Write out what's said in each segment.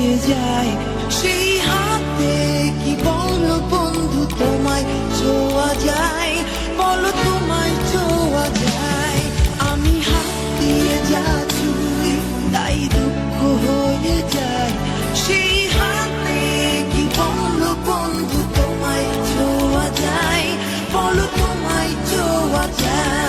হয়ে যায় সেই হাতে কি বলো বন্ধু তোমায় ছোঁয়া যায় বলো তোমায় ছোঁয়া যায় আমি হাত দিয়ে যা ছুঁই তাই দুঃখ হয়ে যায় সেই হাতে কি বলো বন্ধু তোমায় ছোঁয়া যায় বলো তোমায় ছোঁয়া যায়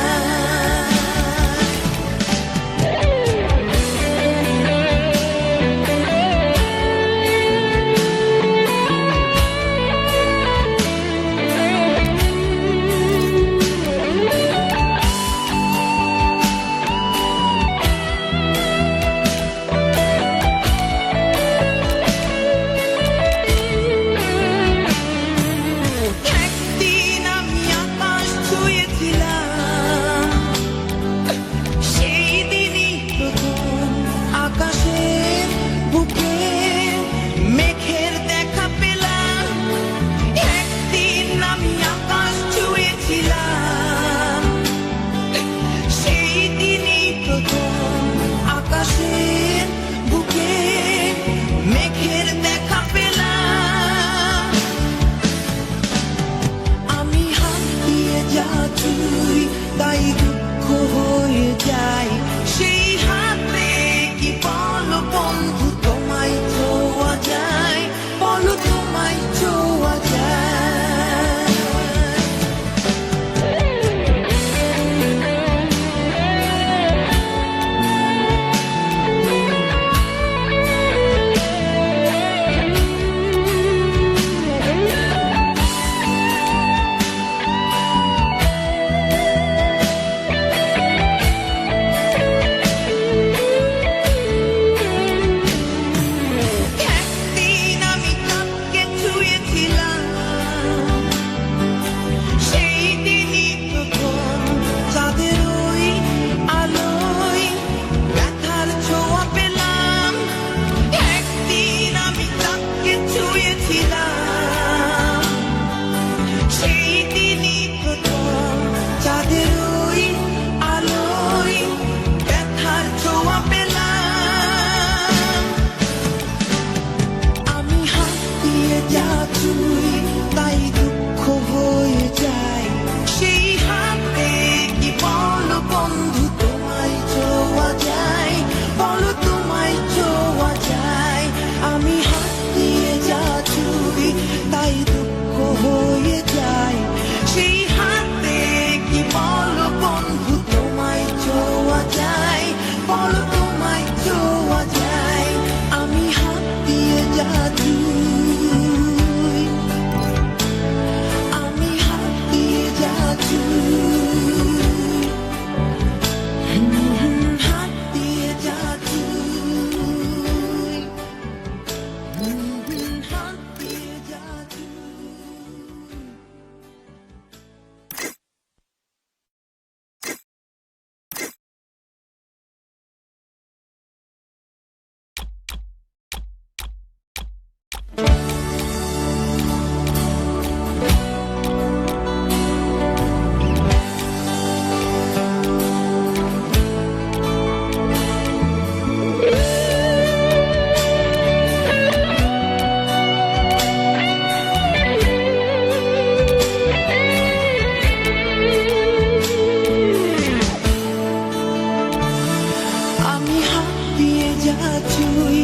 তাই দুঃখ হয়ে যায় সেই হাতে কি বলো বন্ধু তোমায় ছোঁয়া যায় বলো তোমায় ছোঁয়া যায় তাই দুঃখ হয়ে যায় সেই হাতে কি বলো বন্ধু তোমায় ছোঁয়া যায় বলো তোমায় ছোঁয়া যায় আমি হাত দিয়ে যা ছুঁই তাই দুঃখ হয়ে যায় সেই হাতে কি বলো বন্ধু তোমায় ছোঁয়া যায় বলো তোমায় ছোঁয়া যায় আমি হাত দিয়ে যা ছুঁই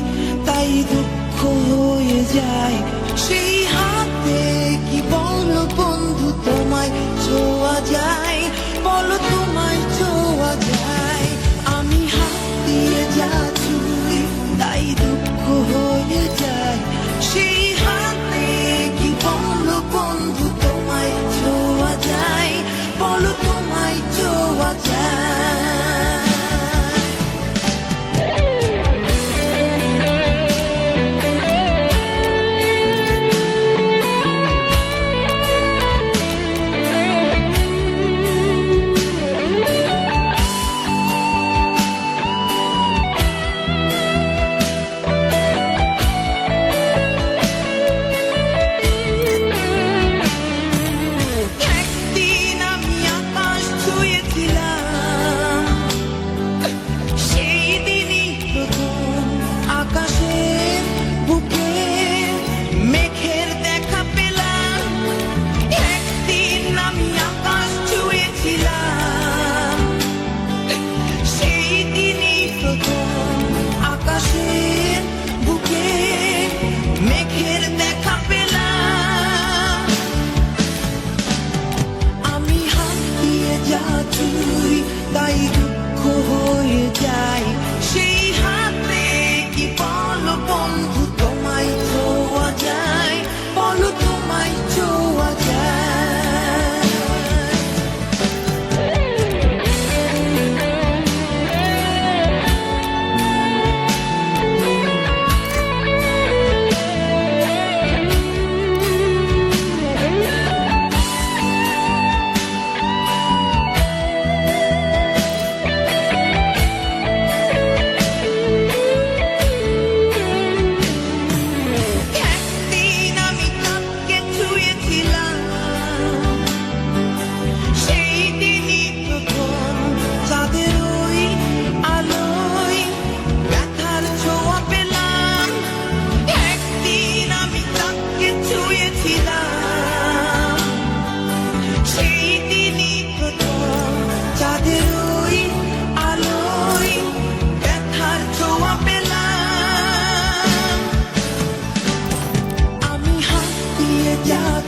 তাই দুঃখ হয়ে যায় সেই হাতে কি বলো বন্ধু তোমায় ছোঁয়া যায় বলো তোমায় ছোঁয়া যায় আমি হাত দিয়ে যা ছুঁই তাই দুঃখ হয়ে যায় সেই হাতে কি বলো বন্ধু তোমায় ছোঁয়া যায় বলো তোমায় ছোঁয়া যায়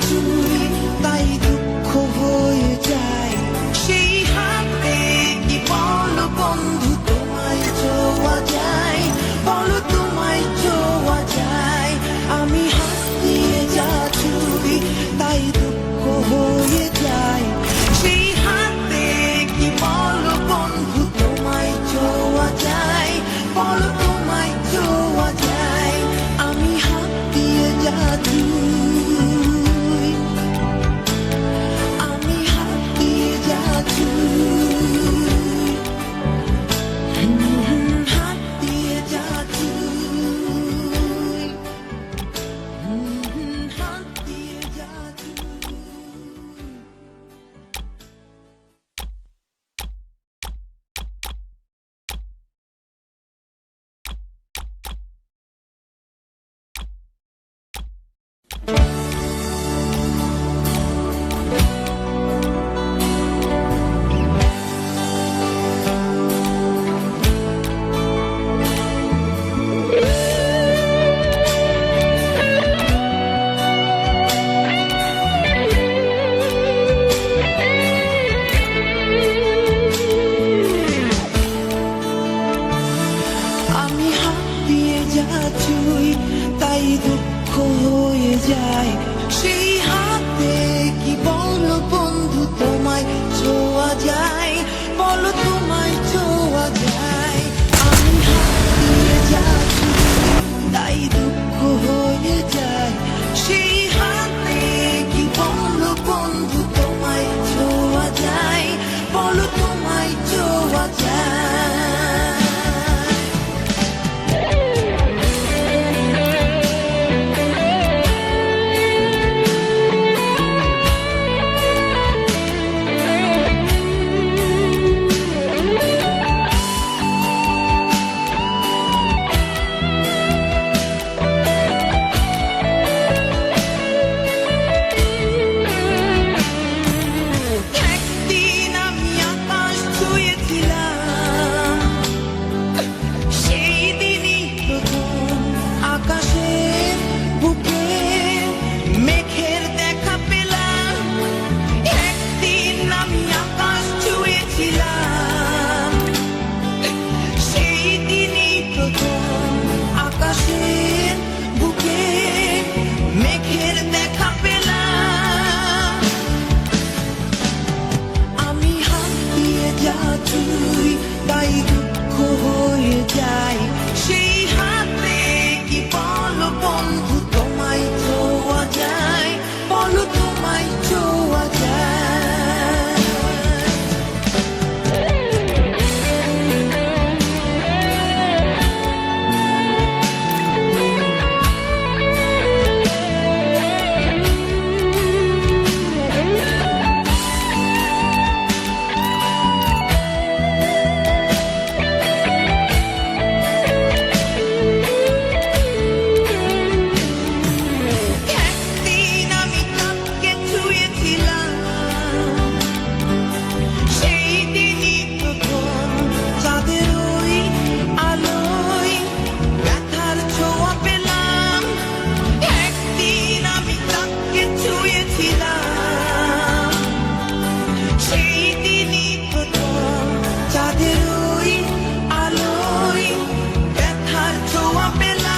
ছুঁই তাই দুঃখ হয়ে যায় সেই হাতে কি বলো বন্ধু তোমায় ছোঁয়া যায় বলো তোমায় ছোঁয়া যায় আমি হাত দিয়ে যা ছুঁই তাই দুঃখ হয়ে যায় সেই হাতে কি বলো বন্ধু তোমায় ছোঁয়া যায় বলো তোমায় ছোঁয়া যায় আমি হাত দিয়ে যা ছুঁই আমি হাত দিয়ে যা ছুঁই হাত দিয়ে যা ছুঁই হাত দিয়ে যা ছুঁই আমি হাত দিয়ে যা ছুঁই তাই দুঃখ হয়ে যায় সেই হাতে কি বলো বন্ধু তোমায় ছোঁয়া যায় বলো তোমায় ছোঁয়া যায় আমি হাত দিয়ে যা ছুঁই তাই দুঃখ হয়ে যায় সেই হাতে কি বলো বন্ধু তোমায় ছোঁয়া যায় বলো তোমায় ছোঁয়া যায় একদিন আমি আকাশ ছুঁয়েছিলাম সেই দিনই প্রথম আকাশের বুকে মেঘের দেখা পেলাম একদিন আমি আকাশ ছুঁয়েছিলাম সেই দিনই প্রথম আকাশের বুকে মেঘের দেখা পেলাম আমি হাত দিয়ে যা ছুঁই তাই দুঃখ হয়ে যায় সেই হাতে কি বলো বন্ধু তোমায় ছোঁয়া যায় বলো তোমায় ছোঁয়া যায় একদিন আমি চাঁদকে ছুঁয়েছিলাম সেই দিনই প্রথম চাঁদের ওই আলোয় ব্যথার ছোঁয়া পেলাম একদিন আমি চাঁদকে ছুঁয়েছিলাম সেই দিনই প্রথম চাঁদের ওই আলোয় ব্যথার ছোঁয়া পেলাম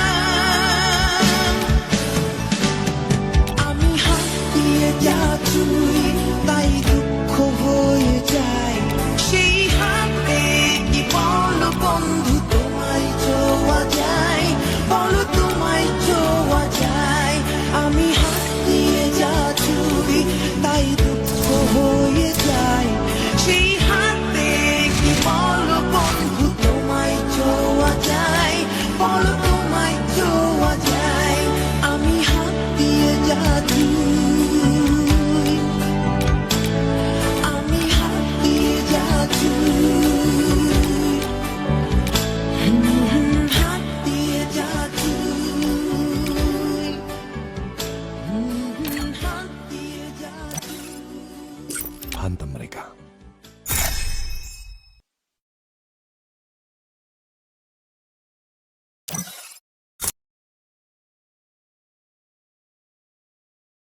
আমি হাত দিয়ে যা ছুঁই তাই দুঃখ হয়ে যায় সেই হাতে কি বলো বন্ধু তোমায় ছোঁয়া যায় বলো তোমায় ছোঁয়া যায় আমি হাত দিয়ে যা ছুঁই তাই দুঃখ হয়ে যায়